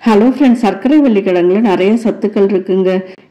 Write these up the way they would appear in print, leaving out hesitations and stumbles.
Hello friends, சர்க்கரை வள்ளி கிழங்குல நிறைய சத்துக்கள் இருக்குங்க.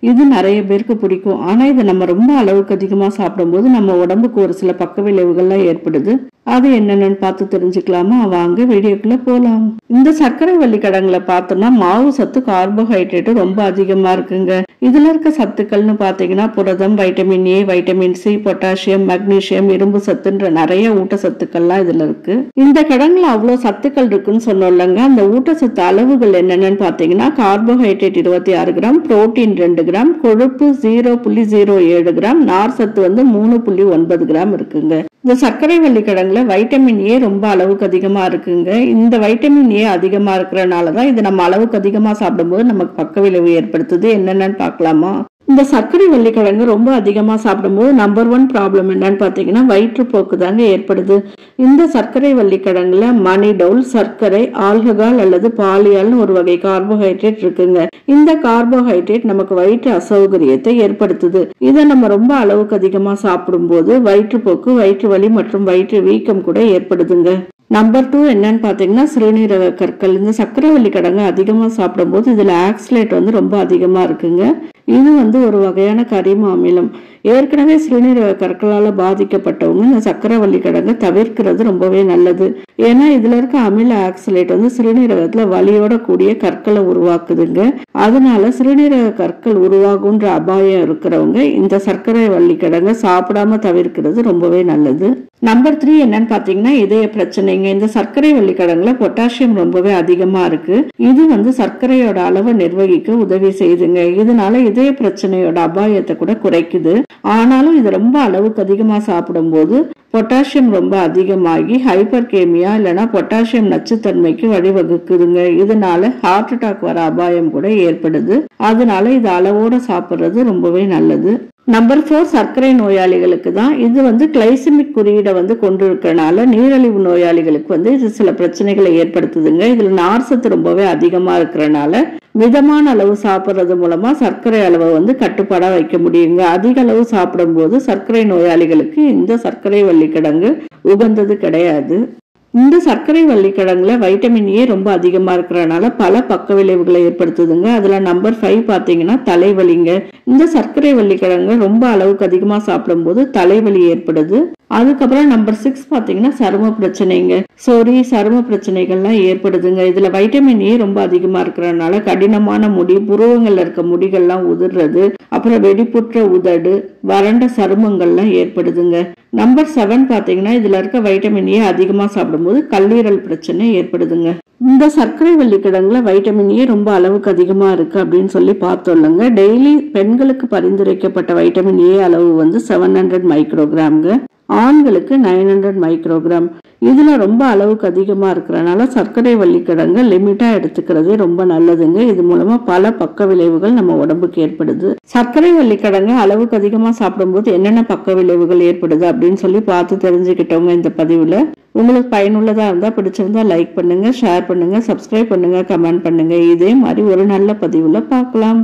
இது நிறைய பேருக்கு பிடிக்கும். ஆனா இதை நம்ம ரொம்ப அளவுக்கு அதிகமா சாப்பிடும்போது நம்ம உடம்புக்கு ஒரு சில பக்க விளைவுகள்லாம் ஏற்படுது. அது என்னென்னு பார்த்து தெரிஞ்சுக்கலாமா? வாங்க வீடியோக்குள்ள போலாம். இந்த சர்க்கரை வள்ளி கிழங்குல பார்த்தோம்னா மாவு சத்து, கார்போஹைட்ரேட் ரொம்ப அதிகமா இருக்குங்க. இதுல இருக்க சத்துக்கள்னு பாத்தீங்கன்னா புரதம், vitamin A, vitamin C, potassium, magnesium, இரும்பு சத்துன்ற நிறைய ஊட்டச்சத்துக்கள்லாம் இதுல இருக்கு. இந்த கிழங்குல அவ்வளவு சத்துக்கள் இருக்குன்னு சொன்னோம்லங்க. அந்த ஊட்டச்சத்து அளவுகள் என்னென்னு பாத்தீங்கன்னா கார்போஹைட்ரேட் 26 கிராம், புரோட்டீன் 2 கிராம், கொழுப்பு 0.07 கிராம், நார் சத்து 3.9 கிராம் இருக்குங்க. இந்த சர்க்கரை வள்ளி கிழங்குல வைட்டமின் ஏ ரொம்ப அளவுக்கு அதிகமா இருக்குங்க. இந்த வைட்டமின் ஏ அதிகமா இருக்கிறனாலதான் இது நம்ம அளவுக்கு அதிகமா சாப்பிடும்போது நமக்கு பக்க விளைவு ஏற்படுத்துது. என்னென்னு பார்க்கலாமா? இந்த சர்க்கரை வள்ளி கிழங்கு ரொம்ப அதிகமா சாப்பிடும்போது நம்பர் 1 ப்ராப்ளம் என்னன்னு பாத்தீங்கன்னா வயிற்றுப்போக்கு தாங்க ஏற்படுது. இந்த சர்க்கரை வள்ளி கிழங்குல மனிடோல், சர்க்கரை, ஆல்கஹால் அல்லது பாலியால்னு ஒரு வகை கார்போஹைட்ரேட் இருக்குங்க. இந்த கார்போஹைட்ரேட் நமக்கு வயிற்று அசௌகரியத்தை ஏற்படுத்துது. இதை நம்ம ரொம்ப அளவுக்கு அதிகமா சாப்பிடும்போது வயிற்றுப்போக்கு, வயிற்று வலி மற்றும் வயிற்று வீக்கம் கூட ஏற்படுதுங்க. நம்பர் 2 என்னன்னு பாத்தீங்கன்னா சிறுநீரக கற்கள். இந்த சர்க்கரை வள்ளி கிழங்கு அதிகமா சாப்பிடும் போது இதுல ஆக்சலேட் ரொம்ப அதிகமா இருக்குங்க. இது ஒரு வகையான கரிம அமிலம். ஏற்கனவே சிறுநீரக கற்களால பாதிக்கப்பட்டவங்க இந்த சர்க்கரை வள்ளி கிழங்கு தவிர்க்கிறது ரொம்பவே நல்லது. ஏன்னா இதுல இருக்க அமில ஆக்சலேட் சிறுநீரகத்துல வலியோட கூடிய கற்களை உருவாக்குதுங்க. அதனால சிறுநீரக கற்கள் உருவாகுன்ற அபாயம் இருக்கிறவங்க இந்த சர்க்கரை வள்ளி கிழங்கு சாப்பிடாம தவிர்க்கிறது ரொம்பவே நல்லது. நம்பர் 3 என்னன்னு பாத்தீங்கன்னா இதய பிரச்சனைங்க. இந்த சர்க்கரை வள்ளி கிழங்குல பொட்டாசியம் ரொம்பவே அதிகமா இருக்கு. இது சர்க்கரையோட அளவை நிர்வகிக்க உதவி செய்யுதுங்க. இதனால இதய பிரச்சனையோட அபாயத்தை கூட குறைக்குது. ஆனாலும் இது ரொம்ப அளவுக்கு அதிகமா சாப்பிடும் போது பொட்டாசியம் ரொம்ப அதிகமாகி ஹைப்பர்கேமியா இல்லைன்னா பொட்டாசியம் நச்சுத்தன்மைக்கு வழிவகுக்குதுங்க. இதனால ஹார்ட் அட்டாக் வர அபாயம் கூட ஏற்படுது. அதனால இது அளவோட சாப்பிடுறது ரொம்பவே நல்லது. நம்பர் 4 சர்க்கரை நோயாளிகளுக்கு தான். இது கிளைசமிக் குறியீடை கொண்டு இருக்கனால நீரிழிவு நோயாளிகளுக்கு இது சில பிரச்சனைகளை ஏற்படுத்துதுங்க. இதுல நார் சத்து ரொம்பவே அதிகமா இருக்கிறனால மிதமான அளவு சாப்பிடுறது மூலமா சர்க்கரை அளவை கட்டுப்பாடா வைக்க முடியுங்க. அதிக அளவு சாப்பிடும் போது சர்க்கரை நோயாளிகளுக்கு இந்த சர்க்கரை வள்ளி கிழங்கு உகந்தது கிடையாது. இந்த சர்க்கரை வள்ளி கிழங்குல வைட்டமின் ஏ ரொம்ப அதிகமா இருக்கிறனால பல பக்க விளைவுகளை ஏற்படுத்துதுங்க. அதுல நம்பர் 5 பாத்தீங்கன்னா தலைவலிங்க. இந்த சர்க்கரை வள்ளி கிழங்கு ரொம்ப அளவுக்கு அதிகமா சாப்பிடும் போது தலைவலி ஏற்படுது. அதுக்கப்புறம் நம்பர் 6 பாத்தீங்கன்னா சரும பிரச்சனைங்க. சரும பிரச்சனைகள்லாம் ஏற்படுதுங்க. இதுல வைட்டமின் ஏ ரொம்ப அதிகமா இருக்கிறதுனால கடினமான முடி, புருவங்கள்ல இருக்க முடிகள்லாம் உதிர்றது, அப்புறம் வெடிப்புற்ற உதடு, வறண்ட சருமங்கள்லாம் ஏற்படுதுங்க. நம்பர் 7 பாத்தீங்கன்னா இதுல இருக்க வைட்டமின் ஏ அதிகமா சாப்பிடும்போது கல்லீரல் பிரச்சனை ஏற்படுதுங்க. இந்த சர்க்கரை வள்ளி கிழங்குல வைட்டமின் ஏ ரொம்ப அளவுக்கு அதிகமா இருக்கு அப்படின்னு சொல்லி பார்த்தோம்லங்க. டெய்லி பெண்களுக்கு பரிந்துரைக்கப்பட்ட வைட்டமின் ஏ அளவு 700 மைக்ரோகிராம்ங்க. ஆண்களுக்கு 900 மைக்ரோகிராம். இதுல ரொம்ப அளவுக்கு அதிகமா இருக்கிறனால சர்க்கரை வள்ளி கிழங்கு லிமிட்டா எடுத்துக்கிறதே ரொம்ப நல்லதுங்க. இது மூலமா பல பக்க விளைவுகள் நம்ம உடம்புக்கு ஏற்படுது. சர்க்கரை வள்ளி கிழங்கு அளவுக்கு அதிகமா சாப்பிடும்போது என்னென்ன பக்க விளைவுகள் ஏற்படுது அப்படின்னு சொல்லி பார்த்து தெரிஞ்சுக்கிட்டவங்க இந்த பதிவுல. உங்களுக்கு பயனுள்ளதா இருந்தா பிடிச்சிருந்தா லைக் பண்ணுங்க, ஷேர் பண்ணுங்க, சப்ஸ்கிரைப் பண்ணுங்க, கமெண்ட் பண்ணுங்க. இதே மாதிரி ஒரு நல்ல பதிவுல பார்க்கலாம்.